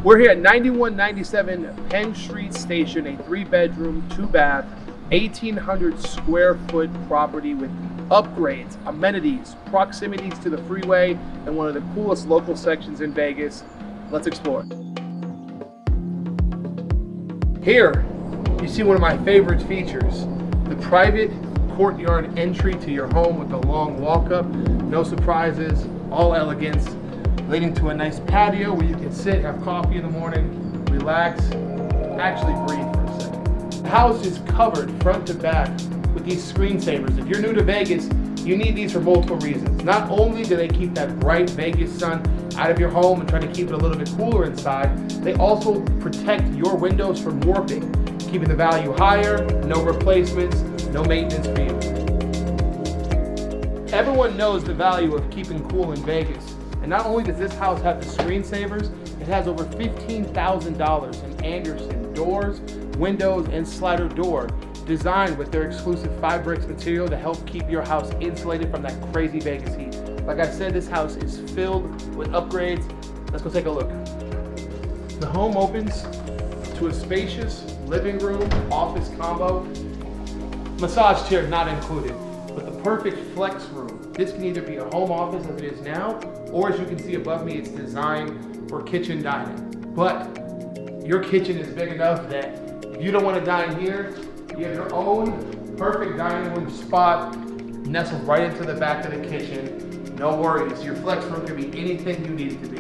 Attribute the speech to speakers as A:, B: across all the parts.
A: We're here at 9197 Penn Street Station, a 3-bedroom, 2-bath, 1,800 square foot property with upgrades, amenities, proximities to the freeway, and one of the coolest local sections in Vegas. Let's explore. Here, you see one of my favorite features, the private courtyard entry to your home with a long walk-up, no surprises, all elegance, leading to a nice patio where you can sit, have coffee in the morning, relax, actually breathe for a second. The house is covered front to back with these screensavers. If you're new to Vegas, you need these for multiple reasons. Not only do they keep that bright Vegas sun out of your home and try to keep it a little bit cooler inside, they also protect your windows from warping, keeping the value higher, no replacements, no maintenance for you. Everyone knows the value of keeping cool in Vegas. And not only does this house have the screensavers, it has over $15,000 in Anderson doors, windows, and slider door designed with their exclusive Fibrix material to help keep your house insulated from that crazy Vegas heat. Like I said, this house is filled with upgrades. Let's go take a look. The home opens to a spacious living room, office combo. Massage chair not included, but the perfect flex room. This can either be a home office as it is now, or as you can see above me, it's designed for kitchen dining. But your kitchen is big enough that if you don't want to dine here, you have your own perfect dining room spot nestled right into the back of the kitchen. No worries, your flex room can be anything you need it to be.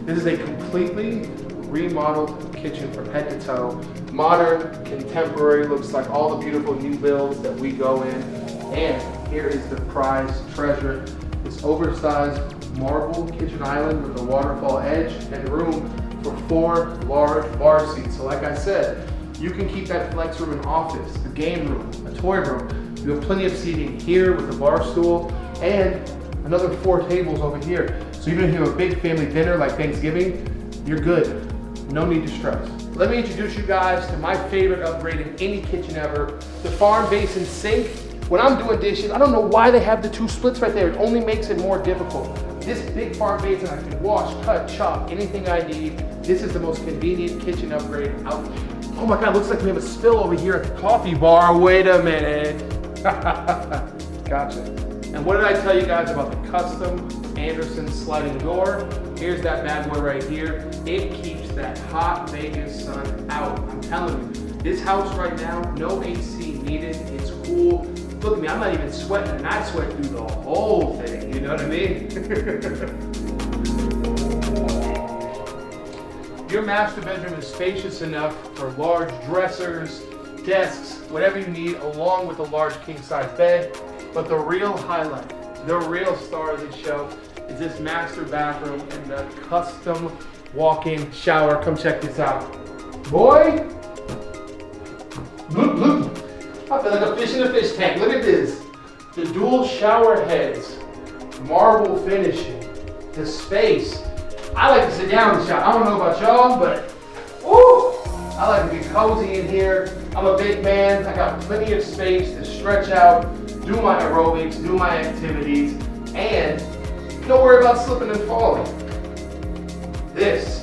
A: This is a completely remodeled kitchen from head to toe. Modern, contemporary, looks like all the beautiful new builds that we go in. And here is the prized treasure, this oversized marble kitchen island with a waterfall edge and room for 4 large bar seats. So like I said, you can keep that flex room an office, a game room, a toy room. You have plenty of seating here with a bar stool and another 4 tables over here. So even if you have a big family dinner like Thanksgiving, you're good. No need to stress. Let me introduce you guys to my favorite upgrade in any kitchen ever, the farm basin sink. When I'm doing dishes, I don't know why they have the 2 splits right there. It only makes it more difficult. This big farm basin, I can wash, cut, chop, anything I need. This is the most convenient kitchen upgrade out there. Oh my God, looks like we have a spill over here at the coffee bar. Wait a minute. Gotcha. And what did I tell you guys about the custom Anderson sliding door? Here's that bad boy right here. It keeps that hot Vegas sun out. I'm telling you, this house right now, no AC needed. It's cool. Look at me, I'm not even sweating, and I sweat through the whole thing, you know what I mean? Your master bedroom is spacious enough for large dressers, desks, whatever you need, along with a large king-size bed. But the real highlight, the real star of this show is this master bathroom and the custom walk-in shower. Come check this out. Boy, bloop, bloop. I feel like a fish in a fish tank. Look at this. The dual shower heads, marble finishing, the space. I like to sit down in the shower. I don't know about y'all, but woo, I like to be cozy in here. I'm a big man. I got plenty of space to stretch out, do my aerobics, do my activities, and don't worry about slipping and falling. This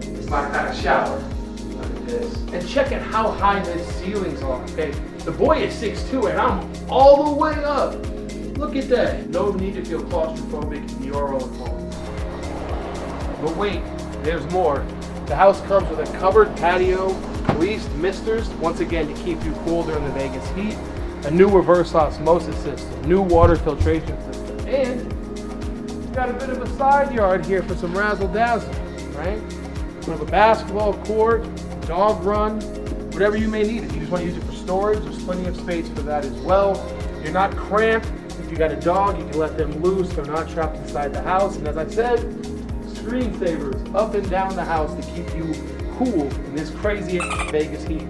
A: is my kind of shower. Look at this. And check out how high the ceilings are, okay? The boy is 6'2", and I'm all the way up. Look at that. No need to feel claustrophobic in your own home. But wait, there's more. The house comes with a covered patio, greased misters, once again to keep you cool during the Vegas heat, a new reverse osmosis system, new water filtration system, and you got a bit of a side yard here for some razzle-dazzle, right? We have a basketball court, dog run, whatever you may need. If you just want to use it for storage, there's plenty of space for that as well. You're not cramped. If you got a dog, you can let them loose. They're not trapped inside the house. And as I said, screensavers up and down the house to keep you cool in this crazy Vegas heat.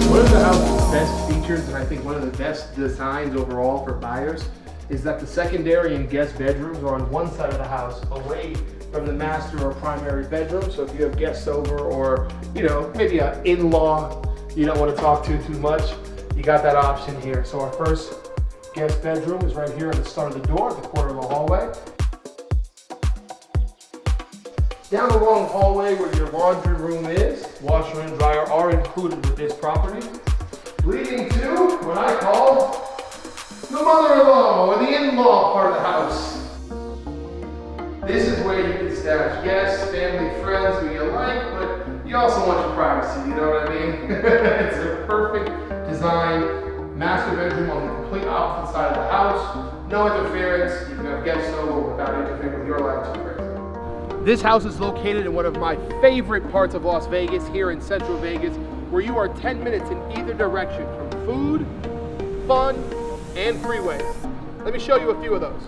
A: One of the house's best features, and I think one of the best designs overall for buyers, is that the secondary and guest bedrooms are on one side of the house, away from the master or primary bedroom. So if you have guests over, or maybe an in-law you don't want to talk to too much, you got that option here. So our first Guest bedroom is right here at the start of the door, at the corner of the hallway. Down the long hallway where your laundry room is, washer and dryer are included with this property. Leading to what I call the mother-in-law or the in-law part of the house. This is where you can stash guests, family, friends, who you like, but you also want your privacy, you know what I mean? It's a perfect design, master bedroom on the complete opposite side of the house. No interference, you can have guests over without interfering with your life too crazy. This house is located in one of my favorite parts of Las Vegas, here in Central Vegas, where you are 10 minutes in either direction from food, fun, and freeways. Let me show you a few of those.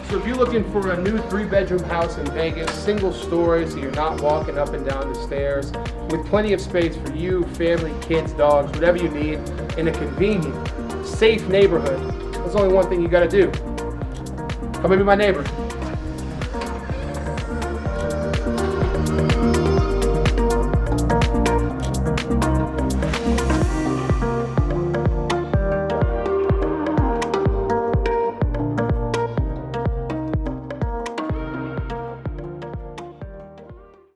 A: So if you're looking for a new 3-bedroom house in Vegas, single story, so you're not walking up and down the stairs, with plenty of space for you, family, kids, dogs, whatever you need, in a convenient, safe neighborhood, there's only one thing you gotta do. Come and be my neighbor.